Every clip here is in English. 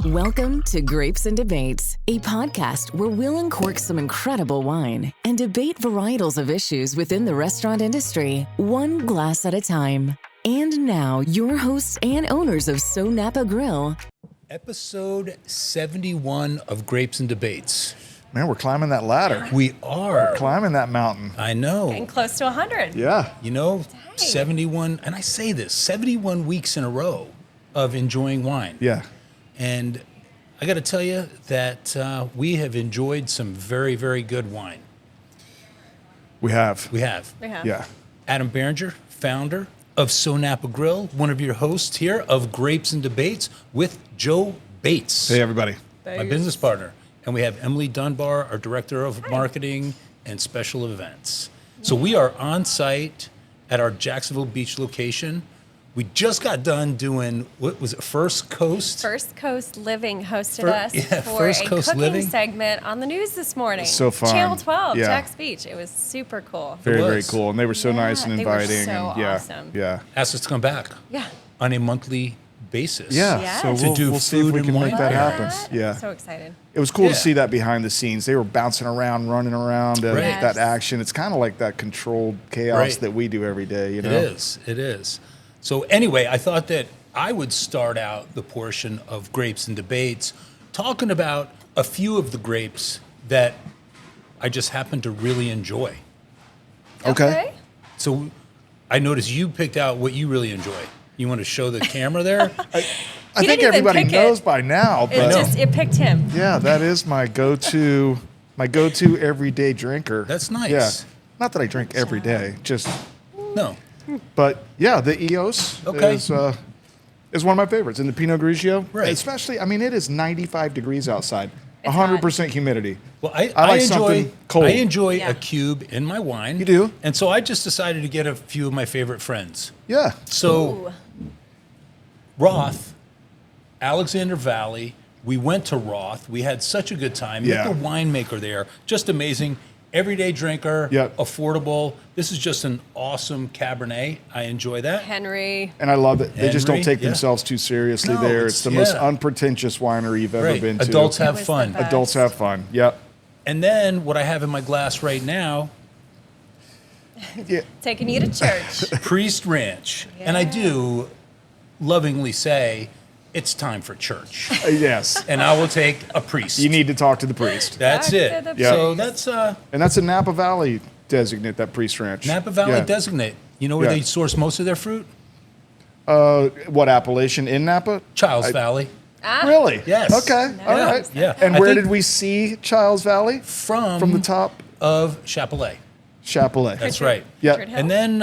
Welcome to Grapes and Debates, a podcast where we'll uncork some incredible wine and debate varietals of issues within the restaurant industry, one glass at a time. And now, your hosts and owners of SoNapa Grille. Episode 71 of Grapes and Debates. Man, we're climbing that ladder. We are. Climbing that mountain. I know. Getting close to 100. Yeah. You know, 71, and I say this, 71 weeks in a row of enjoying wine. Yeah. And I got to tell you that we have enjoyed some very, very good wine. We have. We have. Yeah. Adam Barringer, founder of SoNapa Grille, one of your hosts here of Grapes and Debates with Joe Bates. Hey, everybody. My business partner. And we have Emily Dunbar, our director of marketing and special events. So we are on site at our Jacksonville Beach location. We just got done doing, what was it, First Coast? First Coast Living hosted us for First a Coast cooking Living segment on the news this morning. So fun. Channel 12, Yeah. Jack's Beach. It was super cool. Very, very was. cool. And they were so nice and they were inviting. so and yeah. awesome. Yeah. Asked us to come back Yeah. on a monthly basis. Yeah. Yes. So To do we'll see if food we and can make wine. that Love happen. That? Yeah. So excited. It was cool Yeah. to see that behind the scenes. They were bouncing around, running around, Right. that action. It's kind of like that controlled chaos Right. that we do every day, you know? It is. So anyway, I thought that I would start out the portion of Grapes and Debates talking about a few of the grapes that I just happen to really enjoy. Okay. So I noticed you picked out what you really enjoy. You want to show the camera there? I He think didn't even everybody pick it. knows by now, It but it picked him. yeah, that is my go-to everyday drinker. That's nice. Yeah. Not that I drink every day, just No. but yeah, the EOS Okay. is one of my favorites. And the Pinot Grigio, Right. especially, I mean, it is 95 degrees outside, It's 100% humidity. Well, I like enjoy something cold. I enjoy Yeah. a cube in my wine. You do? And so I just decided to get a few of my favorite friends. Yeah. So Ooh. Roth, Alexander Valley, we went to Roth. We had such a good time. Yeah. Met the winemaker there. Just amazing. Everyday drinker, Yep. affordable. This is just an awesome Cabernet. I enjoy that. Henry. And I love it. They just don't Henry, take yeah. themselves too seriously No, there. it's- It's the most yeah. unpretentious winery you've ever Right. been to. Adults have It was fun. the best. Adults have fun. Yep. And then what I have in my glass right now, Yeah. Taking you to church. Priest Ranch. And I Yeah. do lovingly say, it's time for church. Yes. And I will take a priest. You need to talk to the priest. That's Back it. to the Yeah. So priest. that's And that's a Napa Valley designate, that Priest Ranch. Napa Valley Yeah. designate. You know where Yeah. they source most of their fruit? What appellation in Napa? Childs Valley. Really? Yes. Okay. All Yeah. right. Yeah. And I where think did we see Childs Valley? From the top? of Chapelet. Chapelet. That's right. Yeah. Richard Hill. And then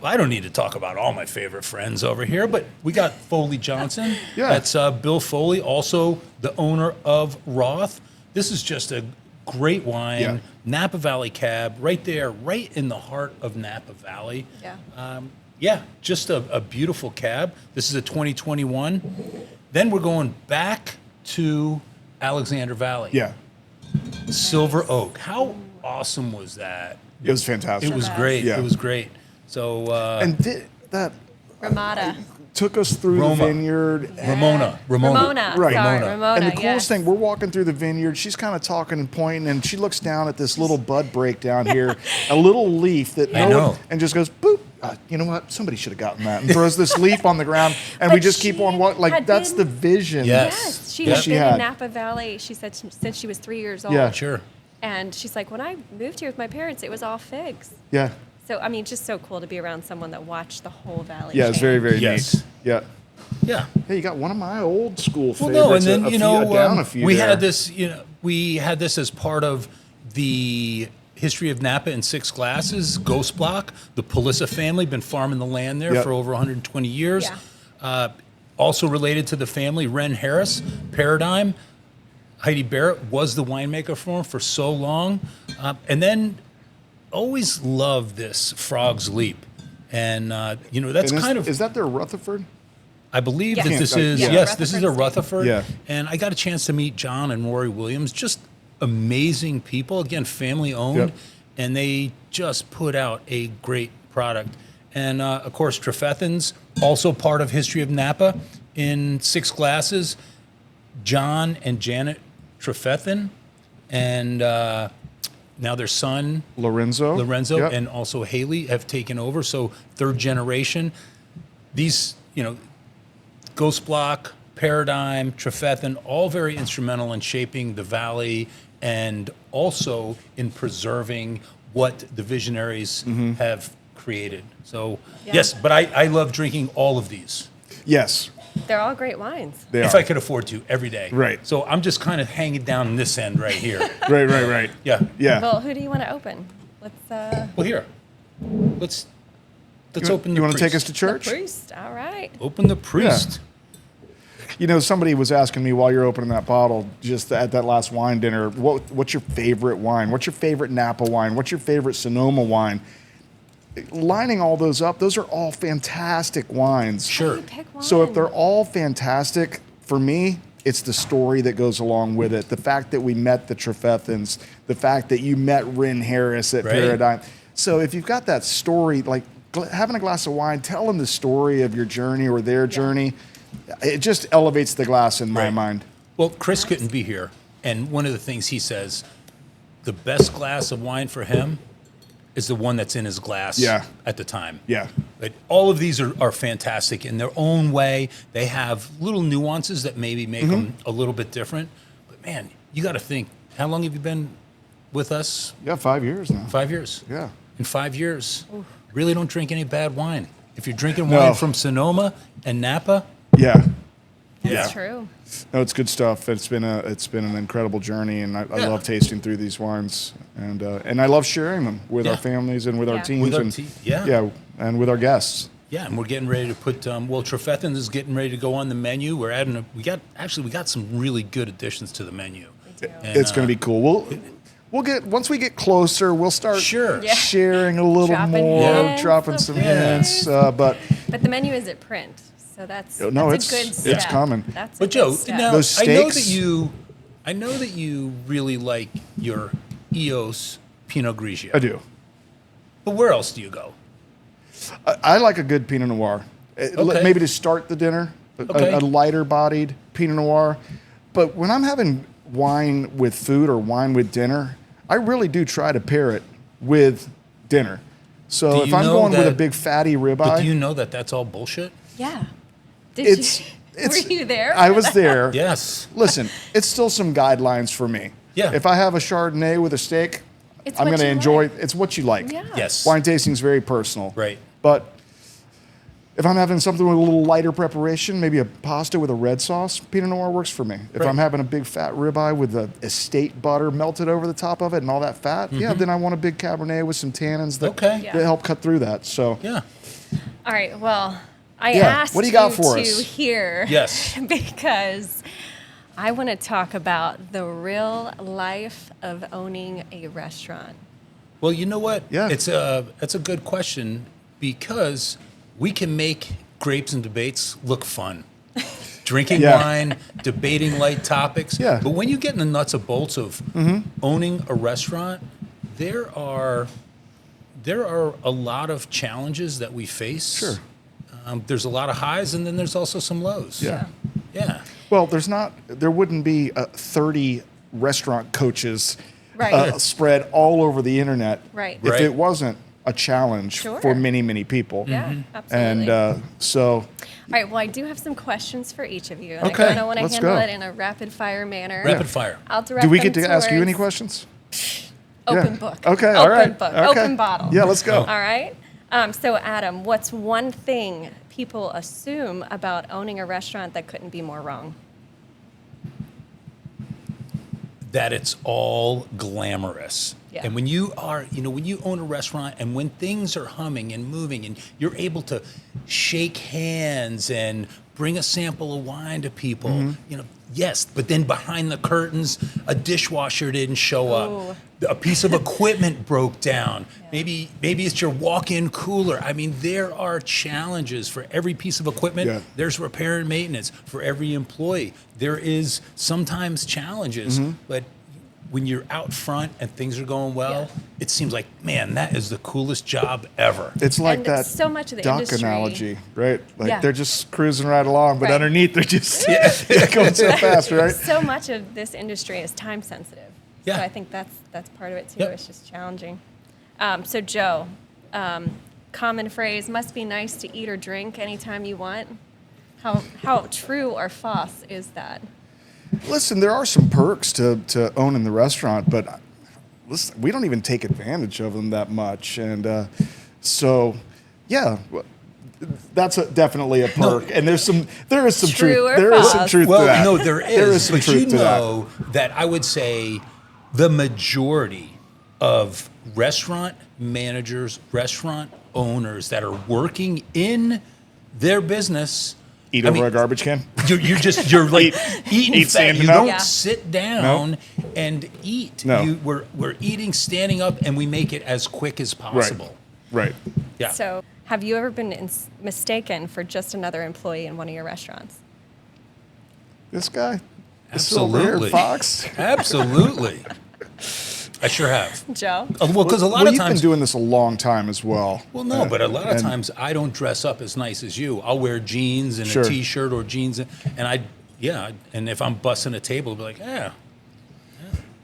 I don't need to talk about all my favorite friends over here, but we got Foley Johnson. Yeah. That's Bill Foley, also the owner of Roth. This is just a great wine. Yeah. Napa Valley Cab, right there, right in the heart of Napa Valley. Yeah. Yeah, just a beautiful cab. This is a 2021. Then we're going back to Alexander Valley. Yeah. Silver Oak. How awesome was that? It was fantastic. It was best. great. Yeah. It was great. So And that Ramada. took us through Roma. the vineyard. Ramona. Ramona. Right. Sorry, Ramona. Ramona. And the coolest yes. thing, we're walking through the vineyard. She's kind of talking and pointing, and she looks down at this little bud break down here, a little leaf that I know. and just goes boop. You know what? Somebody should have gotten that, and throws this leaf on the ground, and we But just keep she on walking. Like had that's been- the vision. Yes. Yes, she Yeah. had She been had. in Napa Valley. She said since she was 3 years old. Yeah. Sure. And she's like, when I moved here with my parents, it was all figs. Yeah. So I mean, just so cool to be around someone that watched the whole valley. Yeah. It's very, very Yes. neat. Yeah. Yeah. Hey, you got one of my old school Well, favorites. no, and then down a few we there. had this. We had this as part of the history of Napa in 6 glasses. Ghost Block. The Palissa family been farming the land there Yep. for over 120 years. Yeah. Also related to the family, Ren Harris, Paradigm. Heidi Barrett was the winemaker for him for so long, and then always loved this Frog's Leap, and that's And kind of. is that their Rutherford? I believe Yes. that this Yeah. is Yeah. yes, this is a Rutherford Rutherford. Yeah. And I got a chance to meet John and Rory Williams, just amazing people. Again, family owned, Yep. and they just put out a great product. And of course, Trefethen's also part of history of Napa. in 6 glasses. John and Janet Trefethen, and now their son Lorenzo, Yep. and also Haley have taken over. So 3rd generation. These, Ghost Block, Paradigm, Trefethen, all very instrumental in shaping the valley and also in preserving what the visionaries have created. So yes, but I love drinking all of these. Yes. They're all great wines. They If are. I could afford to, every day. Right. So I'm just kind of hanging down this end right here. Right. Yeah. Yeah. Well, who do you want to open? Let's. Well, here. Let's open the You want to priest. take us to church? The priest. All right. Open the priest. Somebody was asking me while you're opening that bottle, just at that last wine dinner, what's your favorite wine? What's your favorite Napa wine? What's your favorite Sonoma wine? Lining all those up, those are all fantastic wines. Sure. You pick one. So if they're all fantastic, for me, it's the story that goes along with it. The fact that we met the Trefethens, the fact that you met Rin Harris at Right. Paradigm. So if you've got that story, like having a glass of wine, telling the story of your journey or their journey, it just elevates the glass in my Right. mind. Well, Chris couldn't be here. And one of the things he says, the best glass of wine for him is the one that's in his glass at the time. Yeah. But all of these are fantastic in their own way. They have little nuances that maybe make them a little bit different. But man, you got to think, how long have you been with us? Yeah, 5 years now. 5 years. Yeah. In 5 years, really don't drink any bad wine. If you're drinking No. wine from Sonoma and Napa, Yeah. That's true. No, it's good stuff. It's been an incredible journey, and I love tasting through these wines, and I love sharing them with our Yeah. families and with our Yeah. teams, With our and and with our guests. yeah, and we're getting ready to put. Trefethen is getting ready to go on the menu. We're adding. We got some really good additions to the menu. And, It's going to be cool. We'll get once we get closer, we'll start Sure. Yeah. sharing a little Dropping more, hints, dropping some of hints. course. But But the menu is at print, so that's No, that's a good it's step. coming. That's a But good Joe, step. now Those I know steaks- that you really like your EOS Pinot Grigio. I do. But where else do you go? I like a good Pinot Noir. Okay. Maybe to start the dinner, Okay. a lighter bodied Pinot Noir. But when I'm having wine with food or wine with dinner, I really do try to pair it with dinner. So Do if you I'm know going with a that- big fatty But ribeye, do you know that that's all bullshit? Yeah. Did it's you? it's. Were you there? I was there. Yes. Listen, it's still some guidelines for me. Yeah. If I have a Chardonnay with a steak, It's I'm what going to you enjoy. like. It's what you like. Yeah. Yes. Wine tasting is very personal. Right. But if I'm having something with a little lighter preparation, maybe a pasta with a red sauce, Pinot Noir works for me. If Right. I'm having a big fat ribeye with the estate butter melted over the top of it and all that fat, then I want a big Cabernet with some tannins that, Okay. Yeah. that help cut through that. So Yeah. All right. Well, I Yeah, asked what do you got for to us? here Yes. because I want to talk about the real life of owning a restaurant. Well, you know what? Yeah. That's a good question because we can make grapes and debates look fun. Drinking Yeah. wine, debating light topics. Yeah. But when you get in the nuts and bolts of owning a restaurant, there are a lot of challenges that we face. Sure. There's a lot of highs, and then there's also some lows. Yeah. Yeah. Well, there wouldn't be 30 restaurant coaches Right. spread all over the internet Right. if Right. it wasn't a challenge Sure. for many, many people. Yeah, absolutely. And so, All right. Well, I do have some questions for each of you. And Okay, I kind of want to let's handle go. it in a rapid fire manner. Rapid fire. I'll direct do we them get to ask you any towards questions? Open Yeah. book. Okay, Open all right. book. Okay. Open bottle. Yeah, let's go. All right. So, Adam, what's one thing people assume about owning a restaurant that couldn't be more wrong? That it's all glamorous. Yeah. And when you when you own a restaurant and when things are humming and moving and you're able to shake hands and bring a sample of wine to people, Mm-hmm. yes, but then behind the curtains, a dishwasher didn't show Ooh. up. A piece of equipment broke down. Maybe it's your walk-in cooler. I mean, there are challenges for every piece of equipment. Yeah. There's repair and maintenance for every employee. There is sometimes challenges, but when you're out front and things are going well, Yeah. it seems like, man, that is the coolest job ever. It's like And that so much of the duck industry- analogy, right? Like Yeah. they're just cruising right along, but Right. underneath they're just going so fast, right? So much of this industry is time sensitive. Yeah. So I think that's part of it too. Yep. It's just challenging. So Joe, common phrase, must be nice to eat or drink anytime you want. How true or false is that? Listen, there are some perks to owning the restaurant, but listen, we don't even take advantage of them that much. And so, yeah, that's definitely a perk. And there is some True truth. or There is some false? truth Well, to that. no, there is. There is some but truth you to that. know that I would say the majority of restaurant managers, restaurant owners that are working in their business Eat I over mean, a garbage can. You're like eating eat fast. standing You up? don't Yeah. sit down and eat. No. We're eating standing up, and we make it as quick as possible. Right. Yeah. So have you ever been mistaken for just another employee in one of your restaurants? This guy, this silver haired Absolutely. fox. Absolutely. I sure have. Joe? Well, because a lot Well, of you've times. been doing this a long time as well. Well, no, but a lot of and- times I don't dress up as nice as you. I'll wear jeans and Sure. a T-shirt or jeans, and and if I'm bussing a table, I'll be like,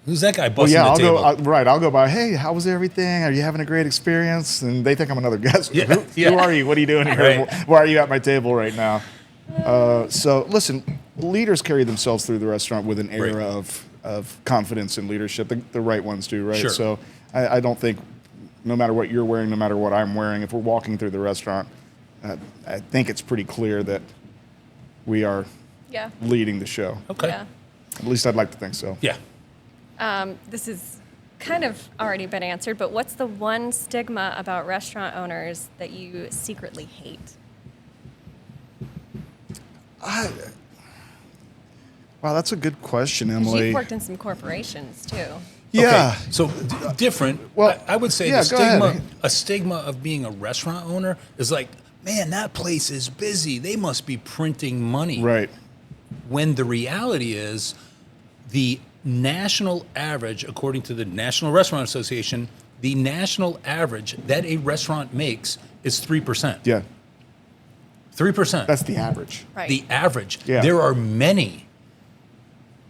who's that guy Well, bussing yeah, the I'll table? go. I'll go by. Hey, how was everything? Are you having a great experience? And they think I'm another guest. Yeah, Who yeah. are you? What are you doing here? Right. Why are you at my table right now? So listen, leaders carry themselves through the restaurant with an air Right. of confidence and leadership. The right ones do, right? Sure. So I don't think, no matter what you're wearing, no matter what I'm wearing, if we're walking through the restaurant, I think it's pretty clear that we are Yeah. leading the show. Okay. Yeah. At least I'd like to think so. Yeah. This has kind of already been answered, but what's the one stigma about restaurant owners that you secretly hate? Wow, that's a good question, 'Cause Emily. you've worked in some corporations too. Yeah. Okay. So different. Well, I would say yeah, the go stigma, ahead. a stigma of being a restaurant owner is like, man, that place is busy. They must be printing money. Right. When the reality is, the national average, according to the National Restaurant Association, the national average that a restaurant makes is 3%. Yeah. 3%. That's the average. Right. The average. Yeah. There are many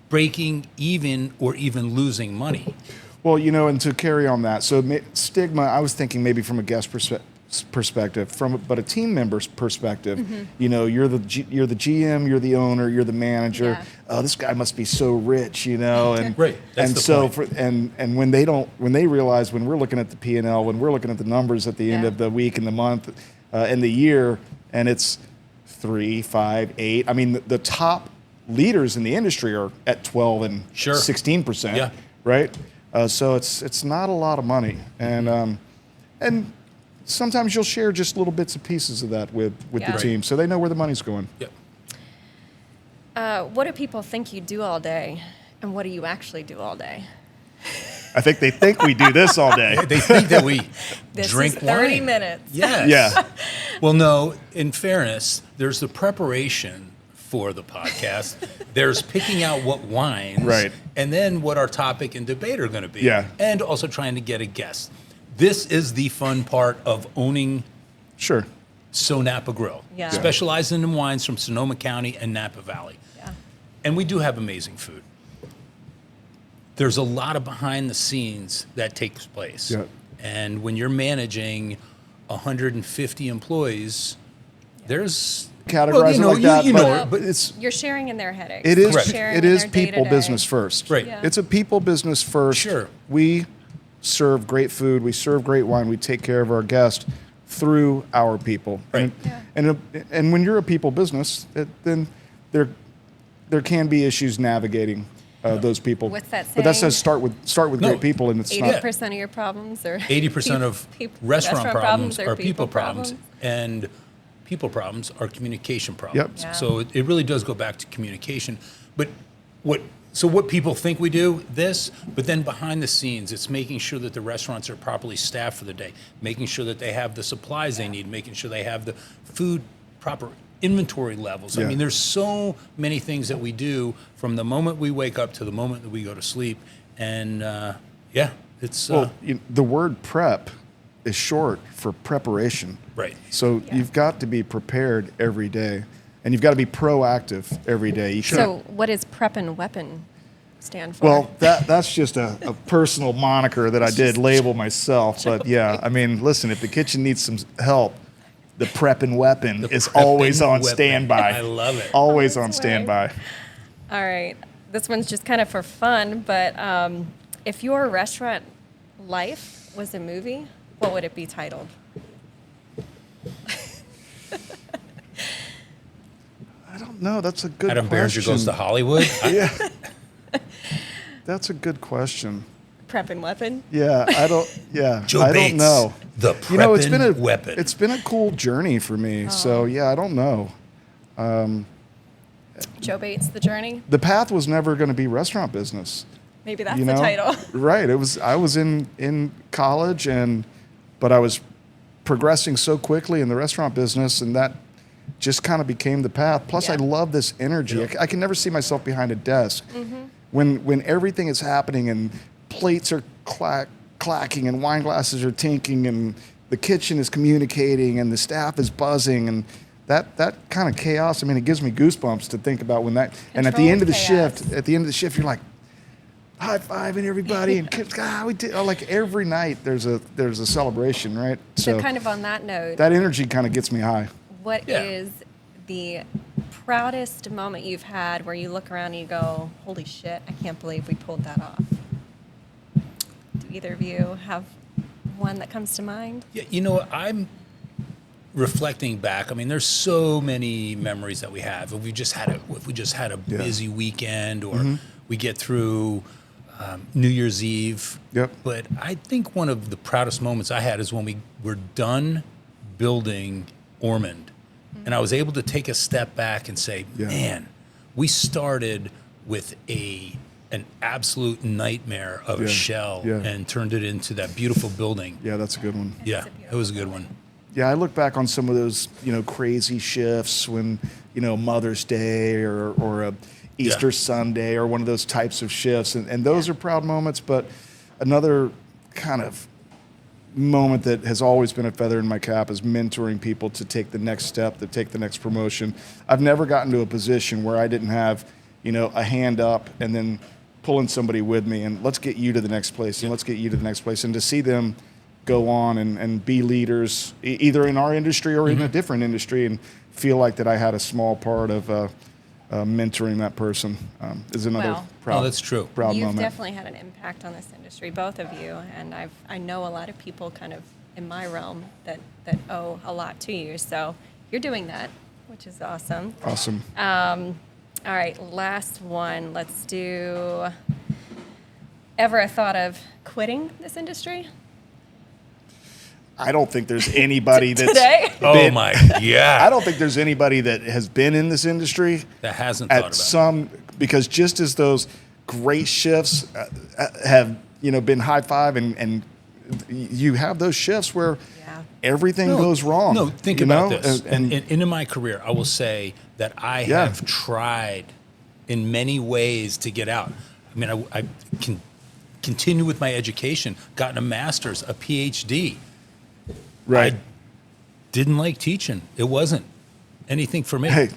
breaking even or even losing money. Well, and to carry on that, so stigma, I was thinking maybe from a guest perspective, but a team member's perspective, you're the GM, you're the owner, you're the manager. Yeah. Oh, this guy must be so rich, and Right, that's and the so point. and when they realize, when we're looking at the P&L, when we're looking at the numbers at the end Yeah. of the week and the month and the year, and it's 3, 5, 8. I mean, the top leaders in the industry are at 12 and Sure. 16%. Yeah. Right. So it's not a lot of money, and sometimes you'll share just little bits and pieces of that with Yeah. the team, so they know where the money's going. Yep. What do people think you do all day, and what do you actually do all day? I think they think we do this all day. They think that we This drink is 30 wine. minutes. Yes. Yeah. Well, no, in fairness, there's the preparation for the podcast. There's picking out what wines. Right. And then what our topic and debate are going to be. Yeah. And also trying to get a guest. This is the fun part of owning Sure. SoNapa Grille. Yeah. Specializing in wines from Sonoma County and Napa Valley. Yeah. And we do have amazing food. There's a lot of behind the scenes that takes place. Yeah. And when you're managing 150 employees, there's Categorize it like that, you but- know, Well, but it's- you're sharing in their headaches. It is. You're sharing It in is their people day-to-day. business first. Right. Yeah. It's a people business first. Sure. We serve great food. We serve great wine. We take care of our guests through our people. Right. And when you're a people business, then there can be issues navigating those people. What's that But that saying? says start with No. great people, and it's 80% of your problems are 80% of restaurant problems are people problems, problems. and people problems are communication problems. Yeah. So it really does go back to communication. But what people think we do this, but then behind the scenes, it's making sure that the restaurants are properly staffed for the day, making sure that they have the supplies they need, making sure they have the food proper inventory levels. I Yeah. mean, there's so many things that we do from the moment we wake up to the moment that we go to sleep, And it's the word prep is short for preparation. right. So you've got to be prepared every day, and you've got to be proactive every day. So what does prep and weapon stand for? Well, that's just a personal moniker that I did label myself. But yeah, I mean, listen, if the kitchen needs some help, the prep and weapon is always on weapon. standby. I love it. Always on That's standby. All right. This one's just kind of for fun, but if your restaurant life was a movie, what would it be titled? I don't know. That's a good Adam question. Barringer goes to Hollywood. Yeah. That's a good question. Prep and weapon? Yeah, I don't. Yeah, Joe I Bates, don't know. the preppin' weapon. It's been a cool journey for me. So yeah, I don't know. Joe Bates, The Journey? The path was never going to be restaurant business. Maybe that's You the know? title. Right. It was. I was in college, but I was progressing so quickly in the restaurant business, and that just kind of became the path. Plus, I Yeah. love this energy. Yeah. I can never see myself behind a desk. Mm-hmm. When everything is happening and plates are clacking and wine glasses are tinking and the kitchen is communicating and the staff is buzzing and that kind of chaos. I mean, it gives me goosebumps to think about when that. And at the end of the Controlled chaos. shift, you're like high fiving everybody and we did like every night. There's a celebration, right? So kind of on that note, that energy kind of gets me high. what Yeah. is the proudest moment you've had where you look around and you go, holy shit, I can't believe we pulled that off? Do either of you have one that comes to mind? Yeah, you know, I'm reflecting back. I mean, there's so many memories that we have. If we just had a busy weekend, or we get through New Year's Eve. Yep. But I think one of the proudest moments I had is when we were done building Ormond, and I was able to take a step back and say, man, we started with an absolute nightmare of a shell and turned it into that beautiful building. Yeah, that's a good one. Yeah, it was a good one. Yeah, I look back on some of those, crazy shifts when, Mother's Day or a Easter Sunday or one of those types of shifts, and those are proud moments. But another kind of moment that has always been a feather in my cap is mentoring people to take the next step, to take the next promotion. I've never gotten to a position where I didn't have, a hand up and then pulling somebody with me and let's get you to the next place and let's get you to the next place, and to see them go on and be leaders either in our industry or in a different industry and feel like that I had a small part of mentoring that person is another proud, that's true. proud You've moment. definitely had an impact on this industry, both of you, and I know a lot of people kind of in my realm that owe a lot to you. So you're doing that, which is awesome. Awesome. All right, last one. Let's do. Ever a thought of quitting this industry? I don't think there's anybody that's Today? Oh my God. I don't think there's anybody that has been in this industry That hasn't thought about it. because just as those great shifts have been high five and you have those shifts where everything goes wrong. No, think about this. And in my career, I will say that I have tried in many ways to get out. I mean, I can continue with my education, gotten a master's, a PhD. right. I didn't like teaching. It wasn't anything for me. Hey,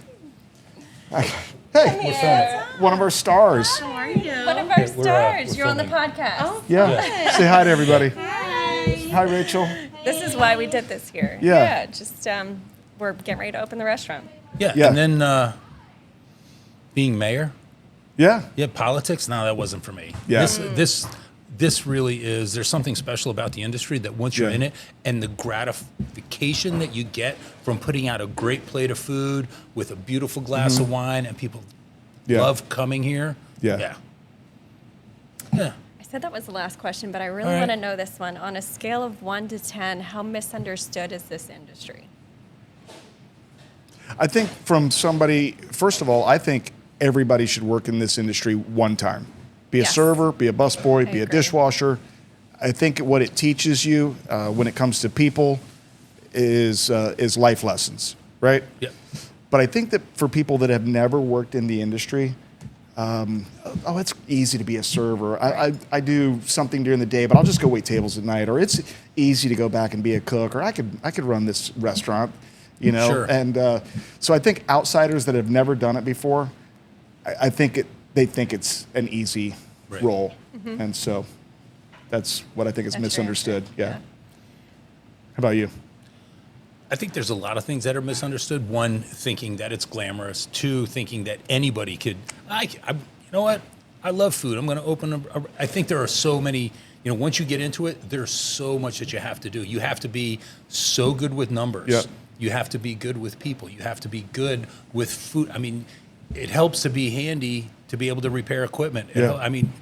one of our stars. How are you? One of our stars. we're You're on the filming. podcast. Oh, Yeah. Say hi to everybody. hi. Hi, Rachel. This is why we did this here. Yeah. Just we're getting ready to open the restaurant. Yeah. Yeah. And then being mayor. Yeah. Yeah, politics. No, that wasn't for me. Yeah. This really is. There's something special about the industry that once you're in it, and the gratification that you get from putting out a great plate of food with a beautiful glass of wine, and people love coming here. Yeah. Yeah. I said that was the last question, but I really All right. want to know this one. On a scale of 1 to 10, how misunderstood is this industry? I think from somebody, first of all, I think everybody should work in this industry one time. Be a Yes. server, be a busboy, be a agree. dishwasher. I think what it teaches you when it comes to people is life lessons, right? Yeah. But I think that for people that have never worked in the industry, oh, it's easy to be a server. I do something during the day, but I'll just go wait tables at night. Or it's easy to go back and be a cook. Or I could run this restaurant, you know. Sure. And so I think outsiders that have never done it before, I think they think it's an easy role, and so that's what I think is misunderstood. Yeah. How about you? I think there's a lot of things that are misunderstood. One, thinking that it's glamorous. Two, thinking that anybody could. You know what? I love food. I'm going to open I think there are so many. You know, once you get into it, there's so much that you have to do. You have to be so good with numbers. Yep. You have to be good with people. You have to be good with food. I mean, it helps to be handy to be able to repair equipment. Yeah. I mean,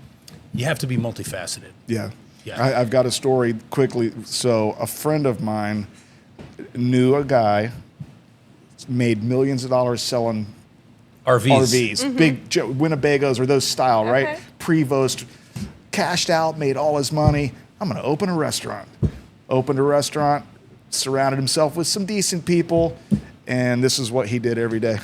you have to be multifaceted. Yeah. Yeah. I've got a story quickly. So a friend of mine knew a guy, made millions of dollars selling RVs, big Winnebagos or those style, right? Prevost, cashed out, made all his money. I'm going to open a restaurant. Opened a restaurant, surrounded himself with some decent people, and this is what he did every day.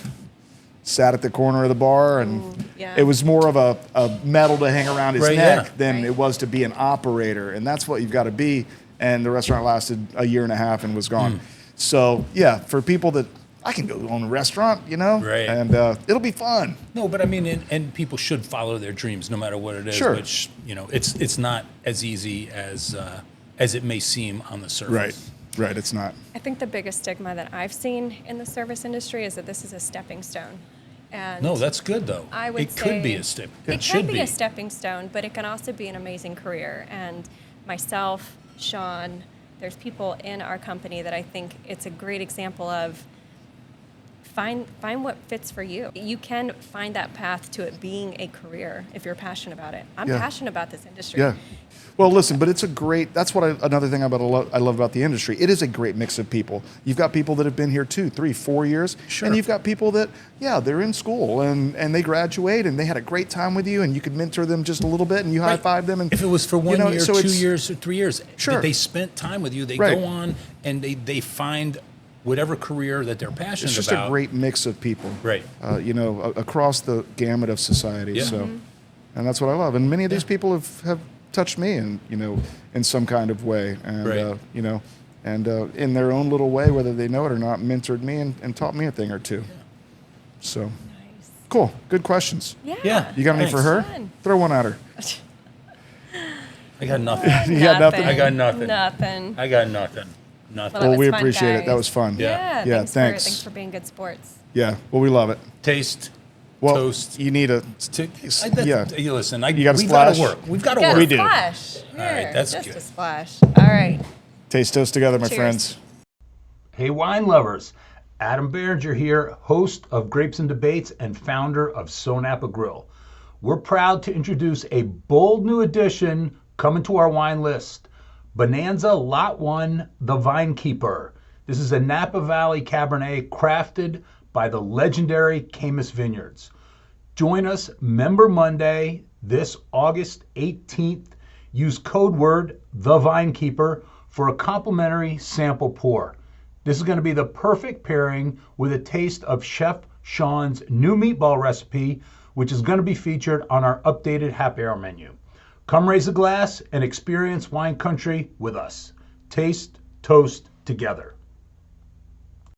Sat at the corner of the bar, and it was more of a medal to hang around his neck than it was to be an operator, and that's what you've got to be. And the restaurant lasted a year and a half and was gone. So, yeah, for people that I can go own a restaurant, you know, and it'll be fun. No, but I mean, and people should follow their dreams no matter what it is. Sure. Which, you know, it's not as easy as it may seem on the surface. Right, it's not. I think the biggest stigma that I've seen in the service industry is that this is a stepping stone. And No, that's good though. I would it could be say a step. It should can be a stepping stone, but it can also be an amazing career. And myself, Sean, there's people in our company that I think it's a great example of find what fits for you. You can find that path to it being a career if you're passionate about it. I'm passionate about this industry. Yeah. Well, listen, but it's a great, that's what another thing I love about the industry. It is a great mix of people. You've got people that have been here 2, 3, 4 years. Sure. And you've got people that, they're in school and they graduate and they had a great time with you and you could mentor them just a little bit and you high-five them. And if it was for 1 year, so 2 years, or 3 years, Sure. they spent time with you, they go on and they find whatever career that they're passionate about. It's just a great mix of people. Right. Across the gamut of society. Yeah. So, and that's what I love. And many of these people have touched me in some kind of way, and in their own little way, whether they know it or not, mentored me and taught me a thing or two. So, Nice. Cool, good questions. Yeah. You got any for her? Fun. Throw one at her. I got nothing. You got nothing? I got nothing. Nothing. I got nothing. Nothing. Well, was we fun, appreciate it. guys. That was fun. Yeah. Yeah, Thanks thanks. for being good sports. Yeah, well, we love it. Taste. Well, Toast. you need a You listen. You got a we've splash? got to work. We've got to Got work. We a do. splash. All right, Here, that's just good. a splash. All right. taste toast together, my Cheers. friends. Hey, wine lovers. Adam Barringer here, host of Grapes and Debates and founder of SoNapa Grille. We're proud to introduce a bold new addition coming to our wine list. Bonanza Lot 1, The Vinekeeper. This is a Napa Valley Cabernet crafted by the legendary Camus Vineyards. Join us Member Monday, this August 18th. Use code word The Vinekeeper for a complimentary sample pour. This is going to be the perfect pairing with a taste of Chef Sean's new meatball recipe, which is going to be featured on our updated happy hour menu. Come raise a glass and experience wine country with us. Taste, toast together.